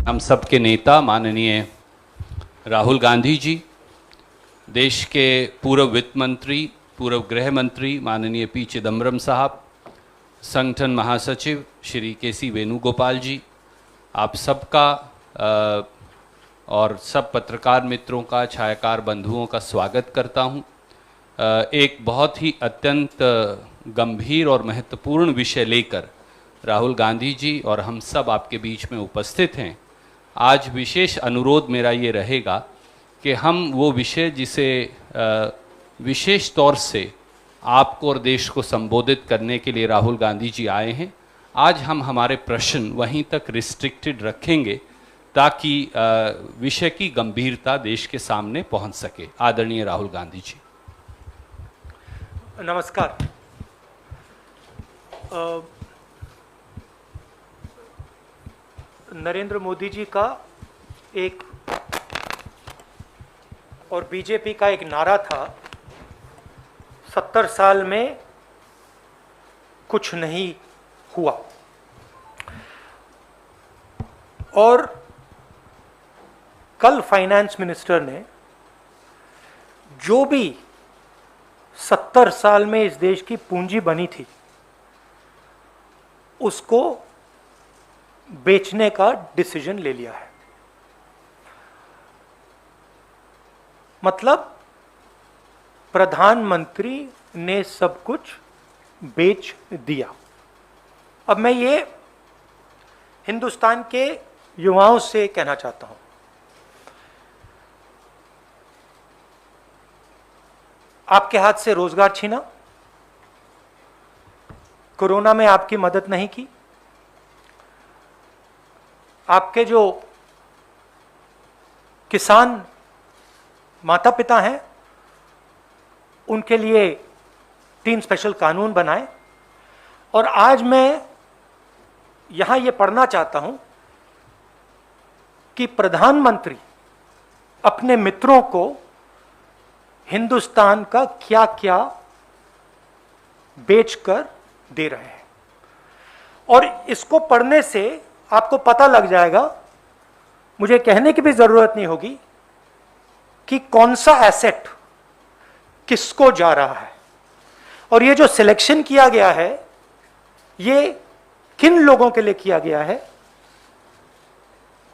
हम सबके नेता माननीय राहुल गांधी जी, देश के पूर्व वित्त मंत्री, पूर्व गृह मंत्री माननीय पी चिदम्बरम साहब, संगठन महासचिव श्री के.सी. वेणुगोपाल जी, आप सबका और सब पत्रकार मित्रों का, छायाकार बंधुओं का स्वागत करता हूं। एक बहुत ही अत्यंत गंभीर और महत्वपूर्ण विषय लेकर राहुल गांधी जी और हम सब आपके बीच में उपस्थित हैं। आज विशेष अनुरोध मेरा ये रहेगा कि हम वो विषय जिसे विशेष तौर से आपको और देश को संबोधित करने के लिए राहुल गांधी जी आए हैं, आज हम हमारे प्रश्न वहीं तक रिस्ट्रिक्टेड रखेंगे ताकि विषय की गंभीरता देश के सामने पहुंच सके। आदरणीय राहुल गांधी जी। नमस्कार। नरेंद्र मोदी जी का एक और बीजेपी का एक नारा था, 70 साल में कुछ नहीं हुआ। और कल फाइनेंस मिनिस्टर ने जो भी 70 साल में इस देश की पूंजी बनी थी उसको बेचने का डिसीजन ले लिया है। मतलब प्रधानमंत्री ने सब कुछ बेच दिया। अब मैं ये हिंदुस्तान के युवाओं से कहना चाहता हूं, आपके हाथ से रोजगार छीना, कोरोना में आपकी मदद नहीं की, आपके जो किसान माता पिता हैं उनके लिए 3 स्पेशल कानून बनाए। और आज मैं यहां ये पढ़ना चाहता हूं कि प्रधानमंत्री अपने मित्रों को हिंदुस्तान का क्या क्या बेचकर दे रहे हैं। और इसको पढ़ने से आपको पता लग जाएगा, मुझे कहने की भी जरूरत नहीं होगी कि कौन सा एसेट किसको जा रहा है। और ये जो सिलेक्शन किया गया है ये किन लोगों के लिए किया गया है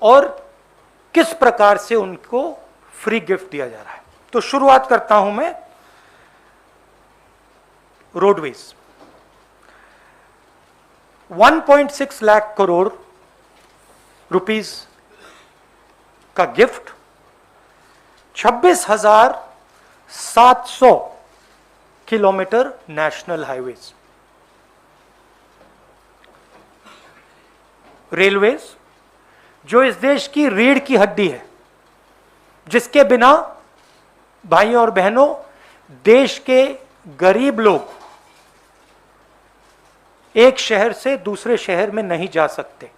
और किस प्रकार से उनको फ्री गिफ्ट दिया जा रहा है। तो शुरुआत करता हूं मैं रोडवेज। 1.6 लाख करोड़ रुपीस का gift, 26,700 kilometre national highways. Railways जो इस देश की रीढ़ की हड्डी है, जिसके बिना भाइयों और बहनों देश के गरीब लोग एक शहर से दूसरे शहर में नहीं जा सकते।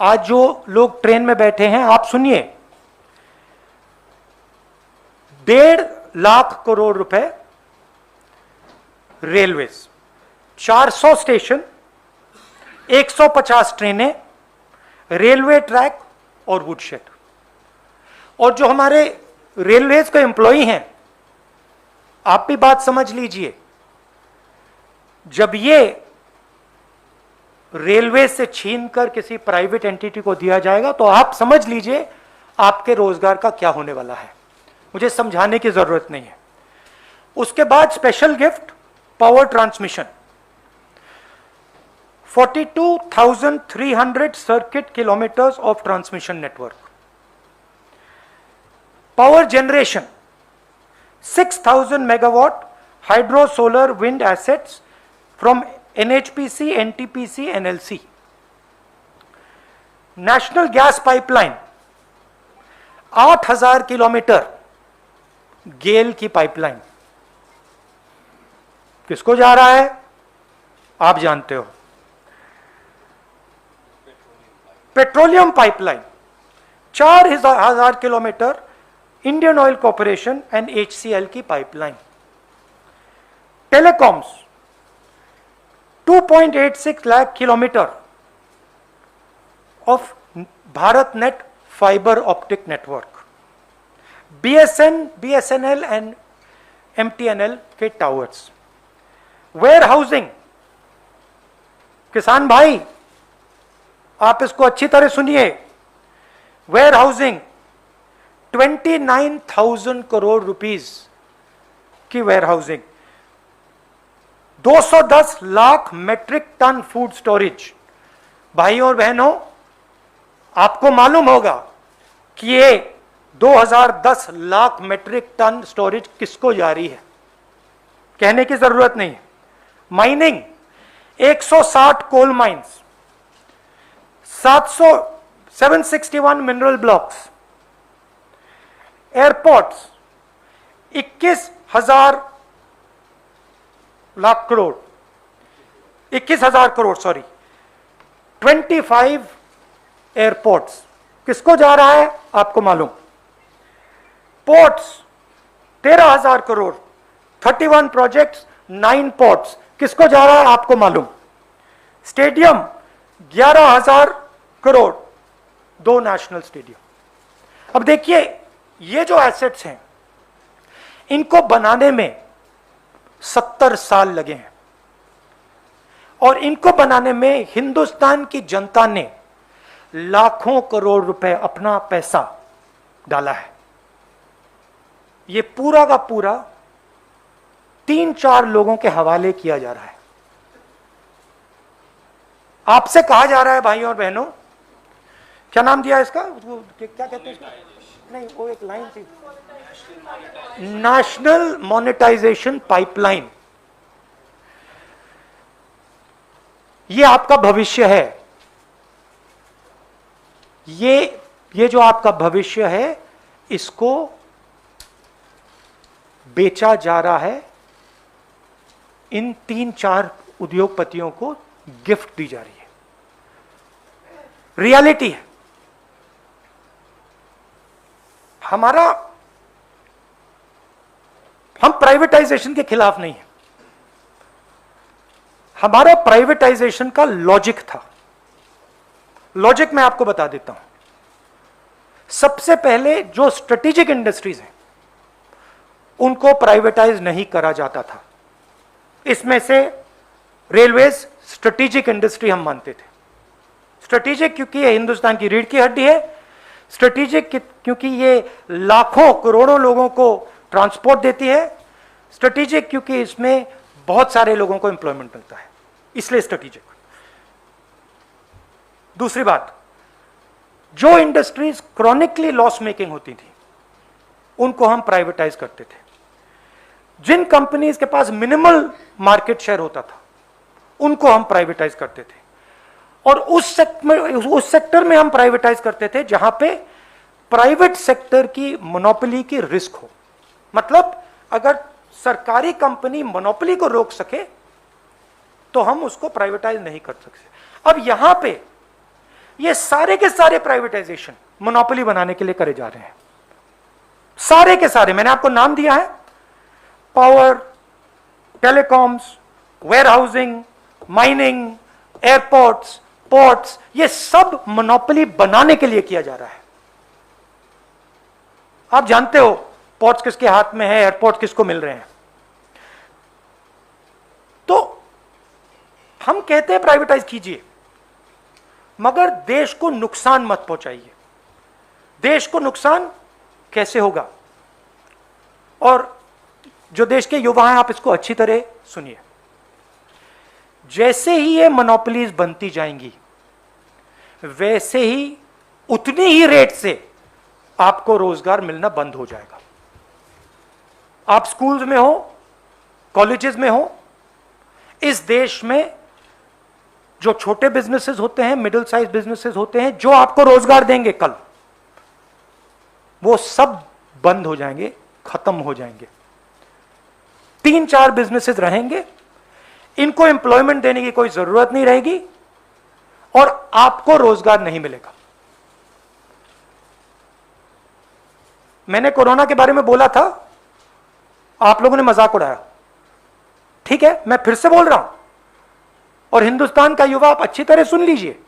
आज जो लोग ट्रेन में बैठे हैं, आप सुनिए, 1.5 लाख करोड़ रुपए रेलवेज, 400 स्टेशन, 150 ट्रेनें, रेलवे ट्रैक और वुडशेड। और जो हमारे रेलवेज के एम्प्लॉई हैं, आप भी बात समझ लीजिए, जब ये रेलवे से छीनकर किसी प्राइवेट एंटिटी को दिया जाएगा तो आप समझ लीजिए आपके रोजगार का क्या होने वाला है। मुझे समझाने की जरूरत नहीं है। उसके बाद special gift power transmission, 42,300 circuit kilometres of transmission network. Power generation, 6,000 megawatt hydro solar wind assets from NHPC, NTPC, NLC। National gas pipeline, 8,000 kilometre GAIL की पाइपलाइन। किसको जा रहा है आप जानते हो। Petroleum pipeline, 4,000 kilometre Indian oil corporation and HCL की pipeline. Telecoms, 2.86 lakh kilometre of Bharat net fibre optic network, BSNL and MTNL के टावर्स, वेयर हाउसिंग। किसान भाई आप इसको अच्छी तरह सुनिए, वेयर हाउसिंग 29,000 करोड़ रुपीस की warehousing, 210 lakh metric ton food storage. भाइयों और बहनों, आपको मालूम होगा कि ये 2010 लाख मेट्रिक टन स्टोरेज किसको जारी है, कहने की जरूरत नहीं। Mining 160 coal mines, 761 mineral blocks, airports 21,000 lakh crore, 21,000 crore sorry, 25 airports किसको जा रहा है आपको मालूम। पोर्ट्स 13,000 करोड़, 31 प्रोजेक्ट्स, 9 पोर्ट्स किसको जा रहा है आपको मालूम। Stadium 11,000 crore, 2 national stadium. अब देखिए ये जो एसेट्स हैं इनको बनाने में 70 साल लगे हैं और इनको बनाने में हिंदुस्तान की जनता ने लाखों करोड़ रुपए अपना पैसा डाला है। ये पूरा का पूरा 3-4 लोगों के हवाले किया जा रहा है। आपसे कहा जा रहा है भाइयों और बहनों, क्या नाम दिया इसका, वो क्या कहते हैं इसका, नहीं वो एक लाइन थी, नेशनल मोनेटाइजेशन पाइपलाइन। ये आपका भविष्य है, ये जो आपका भविष्य है इसको बेचा जा रहा है, इन 3-4 उद्योगपतियों को गिफ्ट दी जा रही है। रियलिटी है। हम प्राइवेटाइजेशन के खिलाफ नहीं है, हमारा प्राइवेटाइजेशन का लॉजिक था। लॉजिक मैं आपको बता देता हूं। सबसे पहले जो स्ट्रेटेजिक इंडस्ट्रीज हैं उनको प्राइवेटाइज नहीं करा जाता था। इसमें से रेलवेज स्ट्रेटेजिक इंडस्ट्री हम मानते थे। स्ट्रेटेजिक क्योंकि ये हिंदुस्तान की रीढ़ की हड्डी है, स्ट्रेटेजिक क्योंकि ये लाखों करोड़ों लोगों को ट्रांसपोर्ट देती है, स्ट्रेटेजिक क्योंकि इसमें बहुत सारे लोगों को एम्प्लॉयमेंट मिलता है, इसलिए स्ट्रेटेजिक। दूसरी बात, जो इंडस्ट्रीज क्रॉनिकली लॉस मेकिंग होती थी उनको हम प्राइवेटाइज करते थे। जिन कंपनीज के पास मिनिमल मार्केट शेयर होता था उनको हम प्राइवेटाइज करते थे, और उस सेक्टर में हम प्राइवेटाइज करते थे जहां पे प्राइवेट सेक्टर की मोनोपोली की रिस्क हो। मतलब अगर सरकारी कंपनी मोनोपोली को रोक सके तो हम उसको प्राइवेटाइज नहीं कर सकते। अब यहां पे ये सारे के सारे प्राइवेटाइजेशन मोनोपोली बनाने के लिए करे जा रहे हैं, सारे के सारे। मैंने आपको नाम दिया है, power, telecoms, warehousing, mining, airports, ports, ये सब मोनोपोली बनाने के लिए किया जा रहा है। आप जानते हो पोर्ट्स किसके हाथ में है, एयरपोर्ट किसको मिल रहे हैं। तो हम कहते हैं प्राइवेटाइज कीजिए, मगर देश को नुकसान मत पहुंचाइए। देश को नुकसान कैसे होगा, और जो देश के युवा हैं आप इसको अच्छी तरह सुनिए। जैसे ही ये मोनोपोलीज बनती जाएंगी वैसे ही उतनी ही रेट से आपको रोजगार मिलना बंद हो जाएगा। आप स्कूल्स में हो, कॉलेजेस में हो, इस देश में जो छोटे बिजनेसेस होते हैं, मिडिल साइज बिजनेसेस होते हैं, जो आपको रोजगार देंगे कल, वो सब बंद हो जाएंगे, खत्म हो जाएंगे। 3-4 बिजनेसेस रहेंगे, इनको एम्प्लॉयमेंट देने की कोई जरूरत नहीं रहेगी और आपको रोजगार नहीं मिलेगा। मैंने कोरोना के बारे में बोला था, आप लोगों ने मजाक उड़ाया, ठीक है, मैं फिर से बोल रहा हूं, और हिंदुस्तान का युवा आप अच्छी तरह सुन लीजिए।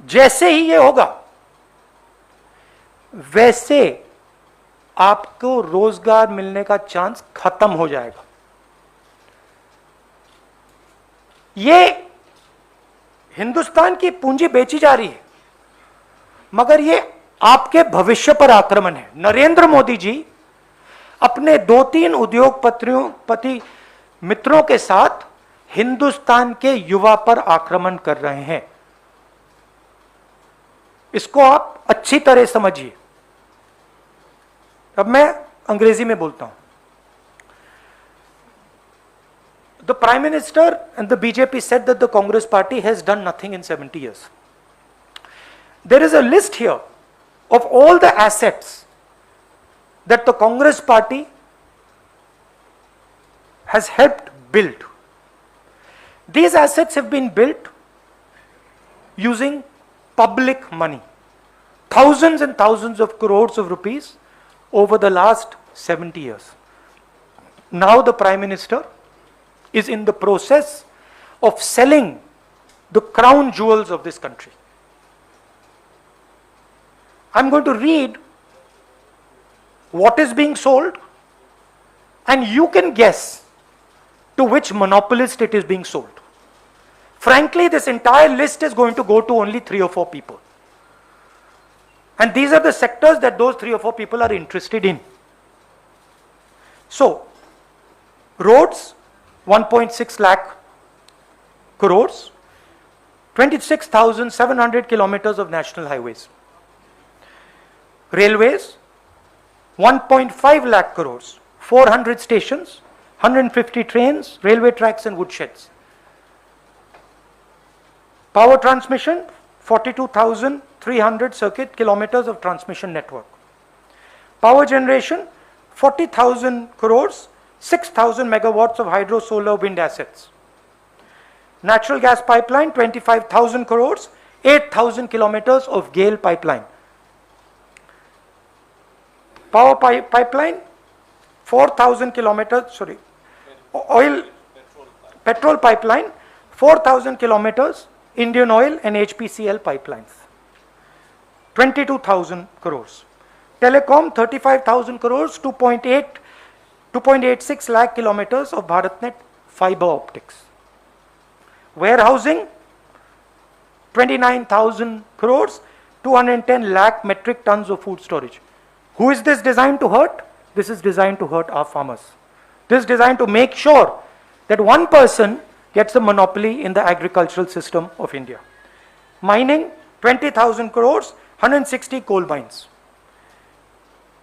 जैसे ही ये होगा वैसे आपको रोजगार मिलने का चांस खत्म हो जाएगा। ये हिंदुस्तान की पूंजी बेची जा रही है, मगर ये आपके भविष्य पर आक्रमण है। नरेंद्र मोदी जी अपने 2-3 उद्योगपति मित्रों के साथ हिंदुस्तान के युवा पर आक्रमण कर रहे हैं। इसको आप अच्छी तरह समझिए। अब मैं अंग्रेजी में बोलता हूं। The Prime Minister and the BJP said that the Congress party has done nothing in 70 years. There is a list here of all the assets that the Congress party has helped build. These assets have been built using public money, thousands and thousands of crores of rupees over the last 70 years. Now the Prime Minister is in the process of selling the crown jewels of this country. I'm going to read what is being sold, and you can guess to which monopolist it is being sold. Frankly, this entire list is going to go to only 3 or 4 people. And these are the sectors that those 3 or 4 people are interested in. So, roads, 1.6 lakh crores, 26,700 kilometers of national highways. Railways, 1.5 lakh crores, 400 stations, 150 trains, railway tracks and woodsheds. Power transmission, 42,300 circuit kilometers of transmission network. Power generation, 40,000 crores, 6,000 megawatts of hydro, solar, wind assets. Natural gas pipeline, 25,000 crores, 8,000 kilometers of GAIL pipeline. Power pipeline, 4,000 kilometers, sorry, petrol pipeline, 4,000 kilometers, Indian Oil and HPCL pipelines, 22,000 crores. Telecom, 35,000 crores, 2.86 lakh kilometers of BharatNet fiber optics. Warehousing, 29,000 crores, 210 lakh metric tons of food storage. Who is this designed to hurt? This is designed to hurt our farmers. This is designed to make sure that one person gets a monopoly in the agricultural system of India. Mining, 20,000 crores, 160 coal mines.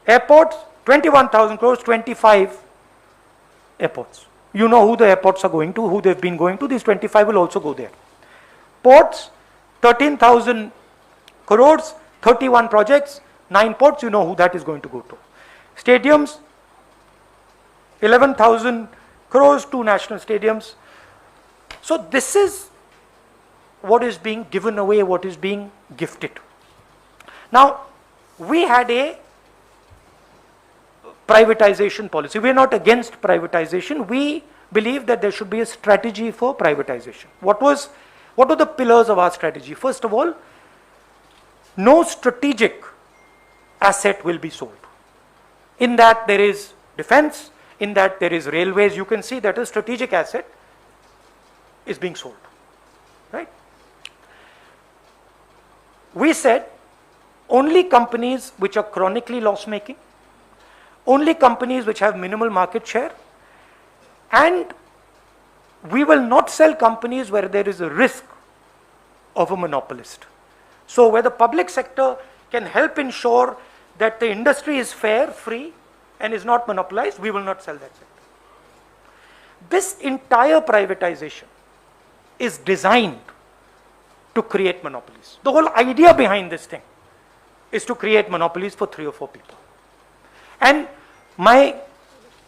Airports, 21,000 crores, 25 airports. You know who the airports are going to, who they've been going to. These 25 will also go there. Ports, 13,000 crores, 31 projects, 9 ports. You know who that is going to go to. Stadiums, 11,000 crores, 2 national stadiums. So this is what is being given away, what is being gifted. Now, we had a privatization policy. We are not against privatization. We believe that there should be a strategy for privatization. What were the pillars of our strategy? First of all, no strategic asset will be sold. In that there is defense, in that there is railways. You can see that a strategic asset is being sold, right? We said only companies which are chronically loss-making, only companies which have minimal market share, and we will not sell companies where there is a risk of a monopolist. So where the public sector can help ensure that the industry is fair, free, and is not monopolized, we will not sell that sector. This entire privatization is designed to create monopolies. The whole idea behind this thing is to create monopolies for 3 or 4 people. And my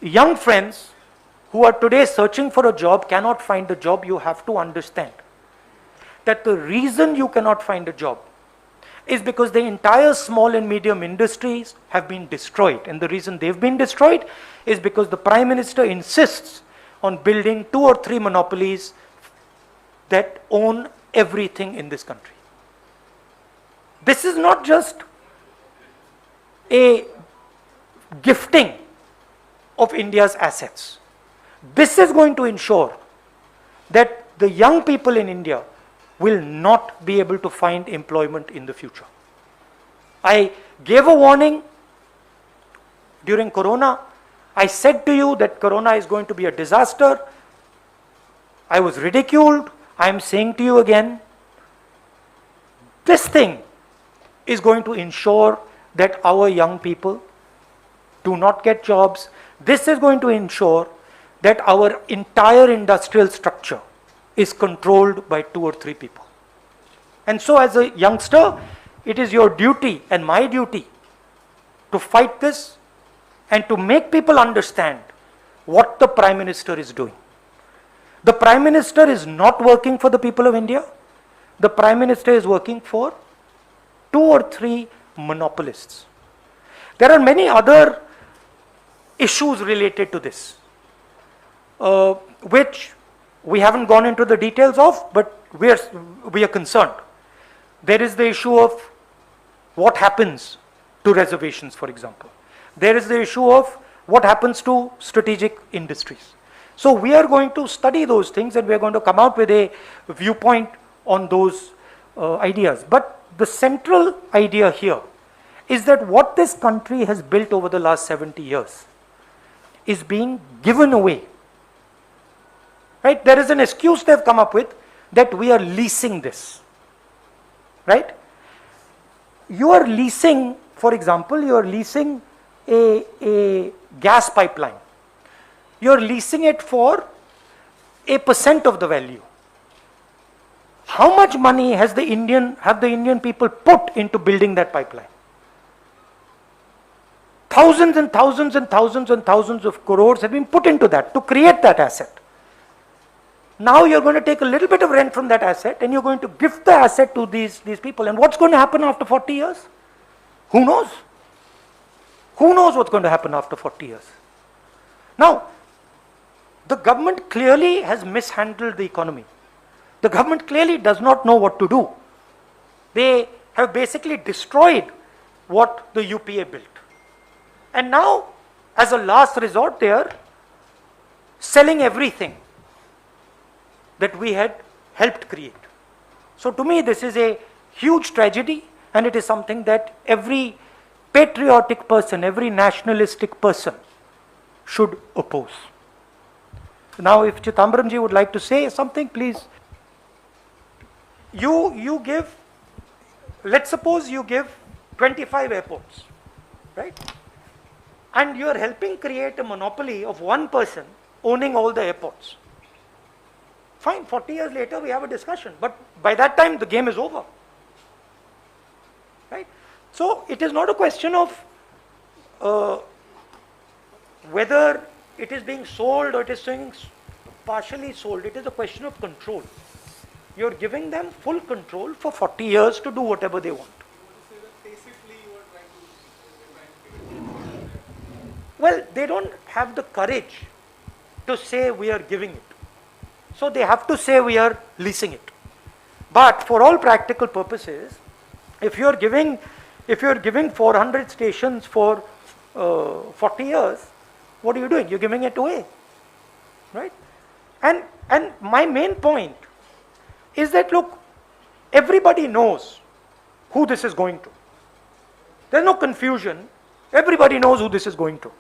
young friends who are today searching for a job cannot find a job. You have to understand that the reason you cannot find a job is because the entire small and medium industries have been destroyed. And the reason they've been destroyed is because the Prime Minister insists on building 2 or 3 monopolies that own everything in this country. This is not just a gifting of India's assets. This is going to ensure that the young people in India will not be able to find employment in the future. I gave a warning during Corona. I said to you that Corona is going to be a disaster. I was ridiculed. I am saying to you again, this thing is going to ensure that our young people do not get jobs. This is going to ensure that our entire industrial structure is controlled by 2 or 3 people. And so as a youngster, it is your duty and my duty to fight this and to make people understand what the Prime Minister is doing. The Prime Minister is not working for the people of India. The Prime Minister is working for 2 or 3 monopolists. There are many other issues related to this, which we haven't gone into the details of, but we are concerned. There is the issue of what happens to reservations, for example. There is the issue of what happens to strategic industries. So we are going to study those things and we are going to come out with a viewpoint on those ideas. But the central idea here is that what this country has built over the last 70 years is being given away. Right? There is an excuse they have come up with that we are leasing this. Right? You are leasing, for example, you are leasing a gas pipeline. You are leasing it for a % of the value. How much money have the Indian people put into building that pipeline? Thousands and thousands and thousands and thousands of crores have been put into that to create that asset. Now you're going to take a little bit of rent from that asset and you're going to gift the asset to these people. And what's going to happen after 40 years? Who knows? Who knows what's going to happen after 40 years? Now, the government clearly has mishandled the economy. The government clearly does not know what to do. They have basically destroyed what the UPA built. And now, as a last resort, they are selling everything that we had helped create. So to me, this is a huge tragedy, and it is something that every patriotic person, every nationalistic person should oppose. Now, if Chidambaramji would like to say something, please. You give, let's suppose you give 25 airports, right? And you are helping create a monopoly of one person owning all the airports. Fine, 40 years later we have a discussion, but by that time the game is over. Right? So it is not a question of whether it is being sold or it is being partially sold. It is a question of control. You are giving them full control for 40 years to do whatever they want. Well, they don't have the courage to say we are giving it. So they have to say we are leasing it. But for all practical purposes, if you are giving 400 stations for 40 years, what are you doing? You're giving it away, right? And my main point is that, look, everybody knows who this is going to. There's no confusion. Everybody knows who this is going to.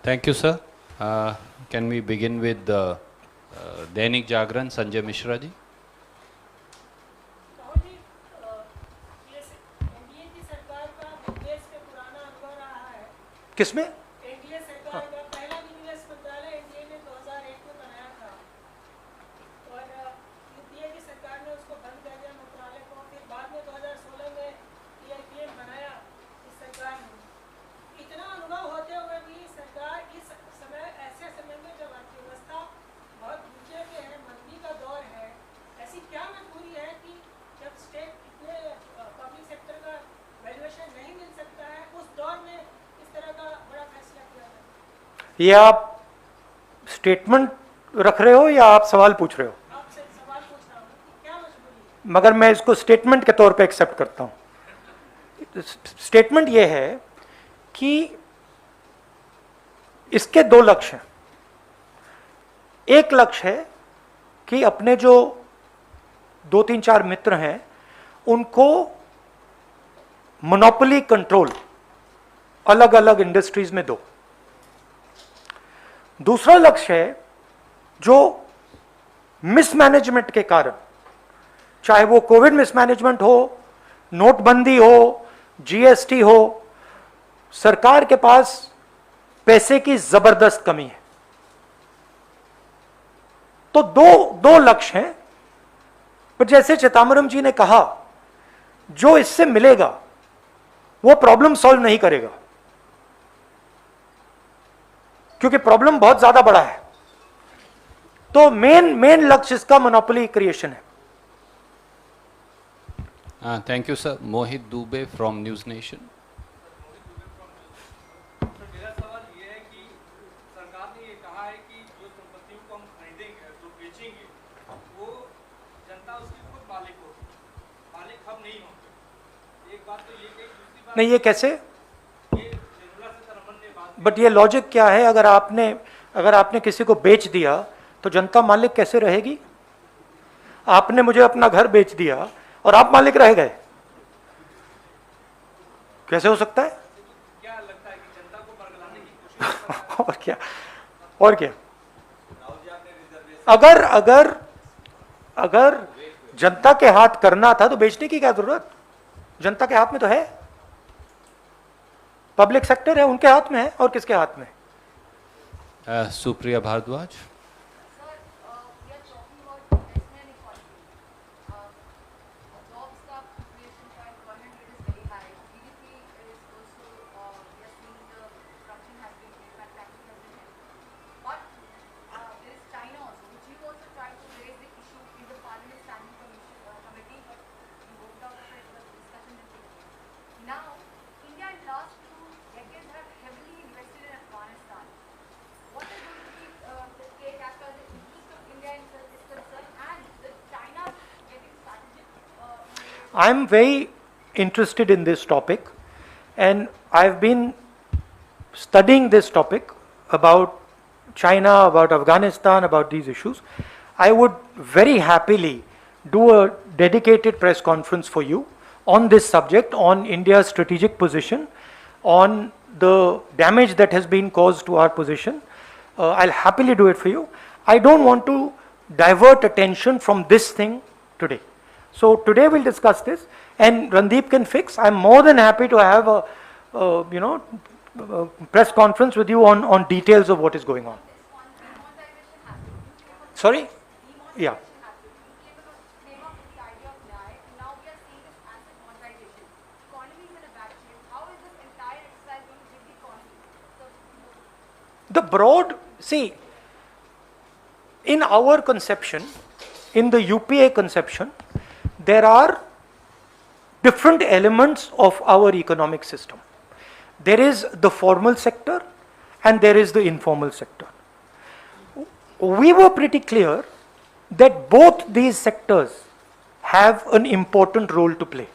Thank you, sir. Can we begin with the Dainik Jagran, Sanjay Mishra ji? किसमें? NDA सरकार का पहला निवेश मंत्रालय NDA ने 2001 में बनाया था और यूपीए की सरकार ने उसको बंद कर दिया मंत्रालय को। फिर बाद में 2016 में पीएम बनाया इस सरकार ने। इतना अनुभव होते हुए भी सरकार इस समय ऐसे समय में जब अर्थव्यवस्था बहुत नीचे पे है, मंदी का दौर है, ऐसी क्या मजबूरी है कि जब स्टेट इतने पब्लिक सेक्टर का वैल्यूएशन नहीं मिल सकता है, उस दौर में ये आप स्टेटमेंट रख रहे हो या आप सवाल पूछ रहे हो? आपसे सवाल पूछ रहा हूं कि क्या मजबूरी मगर मैं इसको स्टेटमेंट के तौर पे एक्सेप्ट करता हूं। स्टेटमेंट ये है कि इसके दो लक्ष्य हैं। एक लक्ष्य है कि अपने जो 2-3-4 मित्र हैं उनको मोनोपोली कंट्रोल अलग अलग इंडस्ट्रीज में दो। दूसरा लक्ष्य है जो मिसमैनेजमेंट के कारण, चाहे वो कोविड मिसमैनेजमेंट हो, नोटबंदी हो, जीएसटी हो, सरकार के पास पैसे की जबरदस्त कमी है। तो दो लक्ष्य हैं। पर जैसे चिदंबरम जी ने कहा, जो इससे मिलेगा वो प्रॉब्लम सॉल्व नहीं करेगा, क्योंकि प्रॉब्लम बहुत ज्यादा बड़ा है। तो मेन लक्ष्य इसका मोनोपोली क्रिएशन है। Thank you sir. Mohit Dubey from news nation. मेरा सवाल ये है कि सरकार ने ये कहा है कि जो संपत्तियों को हम खरीदेंगे, जो बेचेंगे, वो जनता उसकी खुद मालिक होगी, मालिक हम नहीं होंगे। एक बात तो ये कही, दूसरी बात नहीं, ये कैसे? ये निर्मला सीतारमण ने बात बट ये लॉजिक क्या है? अगर आपने किसी को बेच दिया तो जनता मालिक कैसे रहेगी? आपने मुझे अपना घर बेच दिया और आप मालिक रह गए, कैसे हो सकता है? क्या लगता है कि जनता को बरगलाने की कोशिश और क्या अगर जनता के हाथ करना था तो बेचने की क्या जरूरत? जनता के हाथ में तो है, पब्लिक सेक्टर है, उनके हाथ में है। और किसके हाथ में? Supriya Bhardwaj. I am very interested in this topic, and I've been studying this topic about China, about Afghanistan, about these issues. I would very happily do a dedicated press conference for you on this subject, on India's strategic position, on the damage that has been caused to our position. I'll happily do it for you. I don't want to divert attention from this thing today. So today we'll discuss this, and Randeep can fix. I'm more than happy to have a press conference with you on details of what is going on. Sorry? Yeah. The broad, see, in our conception, in the UPA conception, there are different elements of our economic system. There is the formal sector and there is the informal sector. We were pretty clear that both these sectors have an important role to play.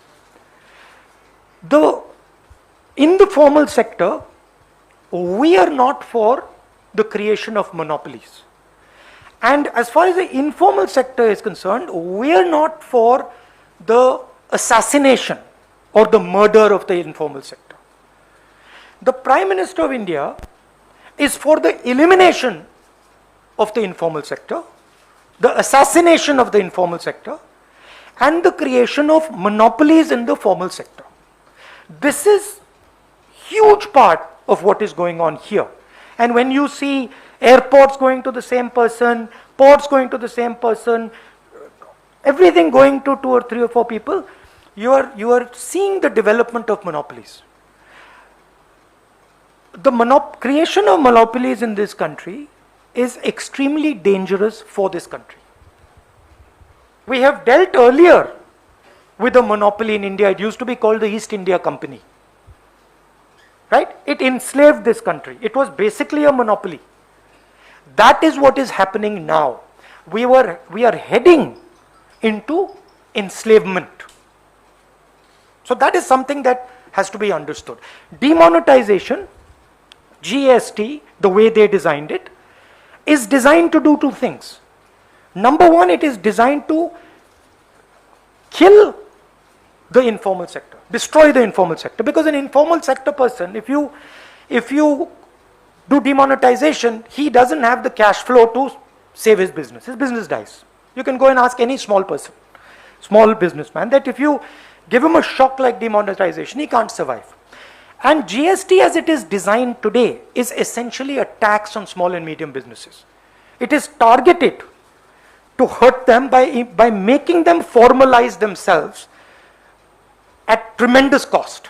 In the formal sector, we are not for the creation of monopolies. And as far as the informal sector is concerned, we are not for the assassination or the murder of the informal sector. The Prime Minister of India is for the elimination of the informal sector, the assassination of the informal sector, and the creation of monopolies in the formal sector. This is huge part of what is going on here. And when you see airports going to the same person, ports going to the same person, everything going to 2 or 3 or 4 people, you are seeing the development of monopolies. The creation of monopolies in this country is extremely dangerous for this country. We have dealt earlier with a monopoly in India. It used to be called the East India Company. Right? It enslaved this country. It was basically a monopoly. That is what is happening now. We are heading into enslavement. So that is something that has to be understood. Demonetization, GST, the way they designed it, is designed to do two things. Number one, it is designed to kill the informal sector, destroy the informal sector, because an informal sector person, if you do demonetization, he doesn't have the cash flow to save his business dies. You can go and ask any small person, small businessman, that if you give him a shock like demonetization, he can't survive. And GST as it is designed today is essentially a tax on small and medium businesses. It is targeted to hurt them by making them formalize themselves at tremendous cost.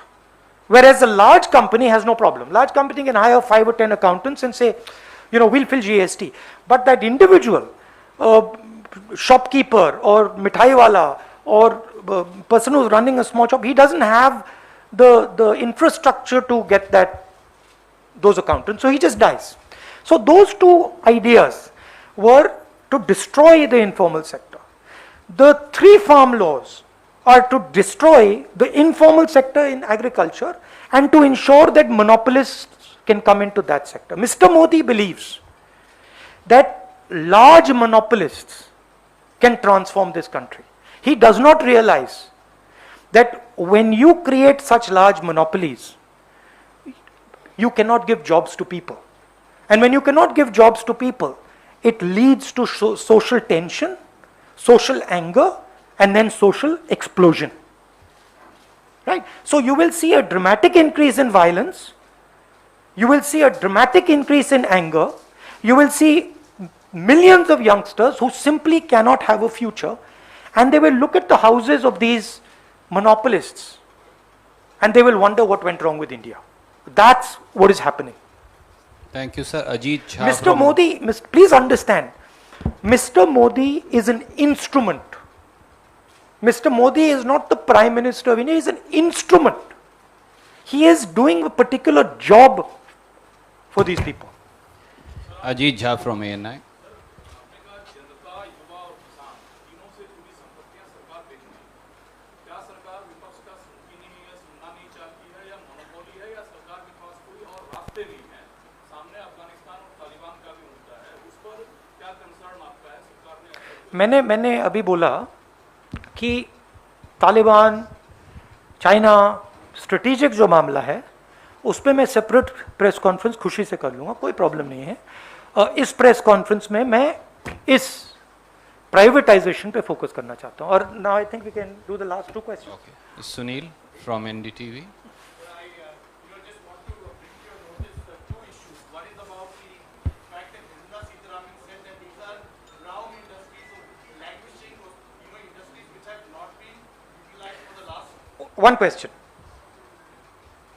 Whereas a large company has no problem. Large company can hire 5 or 10 accountants and say, we'll fill GST. But that individual, shopkeeper or mithai wala or person who's running a small shop, he doesn't have the infrastructure to get those accountants, so he just dies. So those two ideas were to destroy the informal sector. The 3 farm laws are to destroy the informal sector in agriculture and to ensure that monopolists can come into that sector. Mr. Modi believes that large monopolists can transform this country. He does not realize that when you create such large monopolies, you cannot give jobs to people. And when you cannot give jobs to people, it leads to social tension, social anger, and then social explosion. Right? So you will see a dramatic increase in violence, you will see a dramatic increase in anger, you will see millions of youngsters who simply cannot have a future, and they will look at the houses of these monopolists and they will wonder what went wrong with India. That's what is happening. Thank you, sir. Ajit Jha Mr. from- Modi, please understand, Mr. Modi is an instrument. Mr. Modi is not the Prime Minister of India, he is an instrument. He is doing a particular job for these people. Ajit Jha from ANI. मैंने अभी बोला कि Taliban, China, strategic जो मामला है उस पर मैं सेपरेट प्रेस कॉन्फ्रेंस खुशी से कर लूँगा, कोई प्रॉब्लम नहीं है। इस प्रेस कॉन्फ्रेंस में मैं इस प्राइवेटाइजेशन पे फोकस करना चाहता हूँ। और now I think we can do the last 2 question. Okay. Sunil from NDTV. One question.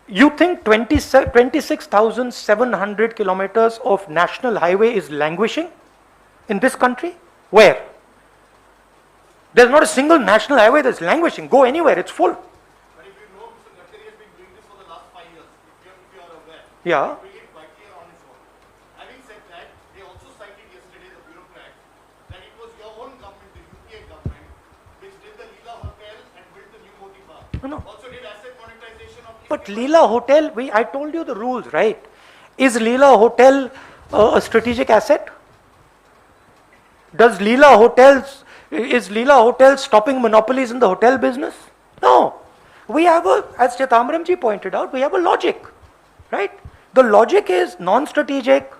You think 26,700 kilometers of national highway is languishing in this country? Where? There's not a single national highway that's languishing. Go anywhere, it's full. But if you know, Mr. Gadkari has been doing this for the last 5 years, if you are aware. Yeah. Doing it quite clear on his own. Having said that, they also cited yesterday, the bureaucrats, that it was your own government, the UPA government, which did the Leela Hotel and built the new Moti Park. No. Also did asset monetization of... But Leela Hotel, I told you the rules, right? Is Leela Hotel a strategic asset? Is Leela Hotel stopping monopolies in the hotel business? No. We have as Chithambaram ji pointed out, we have a logic, right? The logic is non-strategic,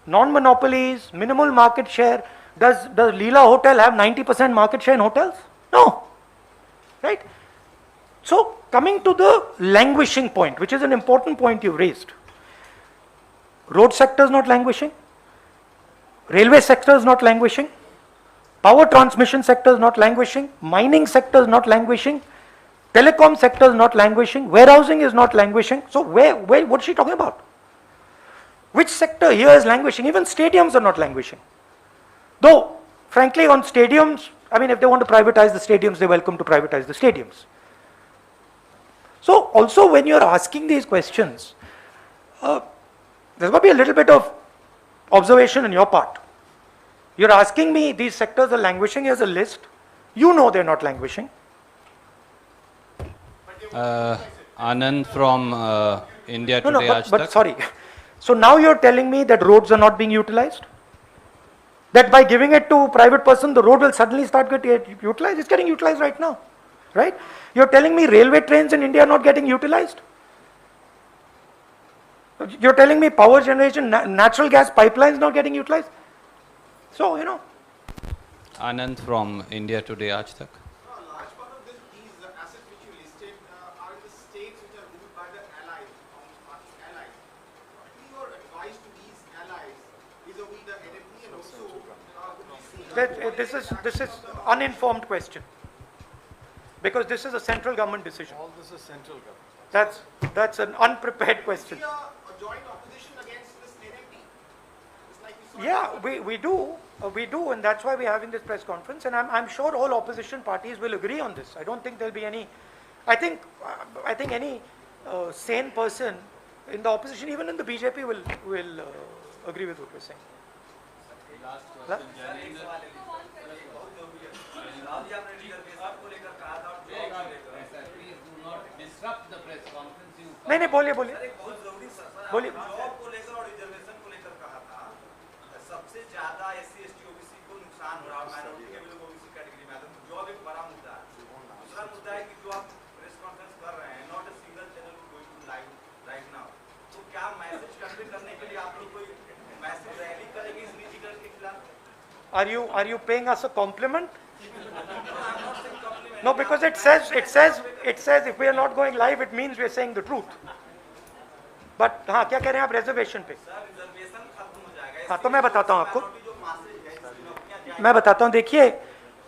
non-monopolies, minimal market share. Does Leela Hotel have 90% market share in hotels? No, right? So coming to the languishing point, which is an important point you raised. Road sector is not languishing. Railway sector is not languishing. Power transmission sector is not languishing. Mining sector is not languishing. Telecom sector is not languishing. Warehousing is not languishing. So what is she talking about? Which sector here is languishing? Even stadiums are not languishing. Though, frankly, on stadiums, I mean, if they want to privatize the stadiums, they're welcome to privatize the stadiums. So also when you're asking these questions, there's got to be a little bit of observation on your part. You're asking me these sectors are languishing. Here's a list. You know they're not languishing. Anand from India No, Today. but sorry. So now you're telling me that roads are not being utilized? That by giving it to private person, the road will suddenly start getting utilized? It's getting utilized right now, right? You're telling me railway trains in India are not getting utilized? You're telling me power generation, natural gas pipelines not getting utilized? So, you know. Anand from India Today. Aaj Tak. A large part of these assets which you listed are in the states which are ruled by the allies, party allies. What will be your advice to these allies vis-a-vis the NMP and also This is uninformed question. Because this is a central government decision. all this is central government? That's an unprepared question. Is a joint opposition against this NMP? It's like we saw Yeah, we do, and that's why we're having this press conference. And I'm sure all opposition parties will agree on this. I don't think there'll be any. I think any sane person in the opposition, even in the BJP, will agree with what we're saying. नहीं बोलिए बोलिए बोलिए job को लेकर और reservation को लेकर कहा था सबसे ज्यादा एससी एसटी ओबीसी को नुकसान हो रहा है माइनॉरिटी के भी लोग ओबीसी कैटेगरी में आते हैं जॉब एक बड़ा मुद्दा है दूसरा मुद्दा है कि जो आप प्रेस कॉन्फ्रेंस कर रहे हैं not a single channel going to live right now तो क्या मैसेज कन्वे करने के लिए आप लोग कोई मैसेज रैली करेंगे इस निजीकरण के खिलाफ Are you paying us a compliment? No, because it says if we are not going live, it means we are saying the truth. But हाँ क्या कह रहे हैं आप reservation पे? रिजर्वेशन खत्म हो जाएगा हाँ तो मैं बताता हूँ आपको. जो मैसेज है इसकी नौकरियां मैं बताता हूँ. देखिए,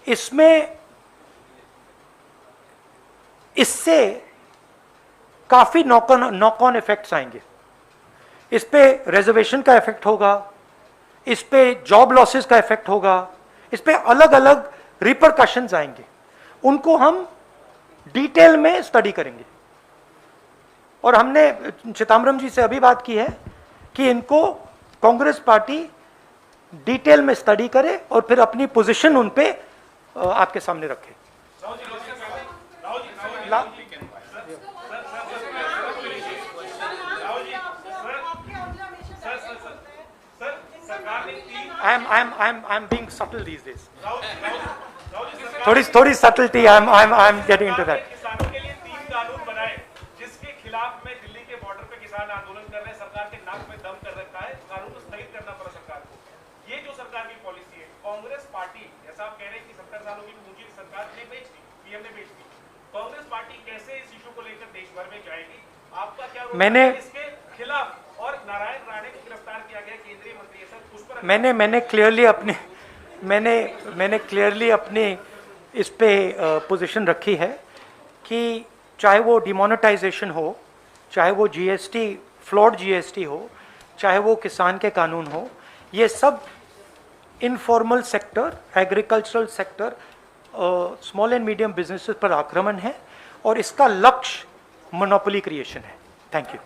इसमें इससे काफी नॉक ऑन इफेक्ट्स आएंगे. इस पे रिजर्वेशन का इफेक्ट होगा, इस पे जॉब लॉसेस का इफेक्ट होगा, इस पे अलग अलग रिपरकशंस आएंगे. उनको हम डिटेल में स्टडी करेंगे. और हमने चिदम्बरम जी से अभी बात की है कि इनको कांग्रेस पार्टी डिटेल में स्टडी करे और फिर अपनी पोजीशन उन पे आपके सामने रखे. I'm being subtle these days. थोड़ी subtlety. I'm getting into that. किसानों के लिए 3 कानून बनाए जिसके खिलाफ में दिल्ली के बॉर्डर पे किसान आंदोलन कर रहे हैं. सरकार के नाक में दम कर रखा है. कानून को स्थगित करना पड़ा सरकार को. ये जो सरकार की पॉलिसी है, कांग्रेस पार्टी जैसा आप कह रहे हैं कि 70 सालों की पूंजी सरकार ने बेच दी, पीएम ने बेच दी. कांग्रेस पार्टी कैसे इस इशू को लेकर देश भर में जाएगी? आपका क्या रोल है इसके खिलाफ? और नारायण राणे को गिरफ्तार किया गया, केंद्रीय मंत्री है सर, उस पर मैंने क्लियरली अपनी इस पे पोजीशन रखी है कि चाहे वो डिमोनेटाइजेशन हो, चाहे वो जीएसटी फ्लॉड जीएसटी हो, चाहे वो किसान के कानून हो, ये सब informal sector, agricultural sector, small and medium businesses पर आक्रमण है और इसका लक्ष्य मोनोपोली क्रिएशन है. Thank you.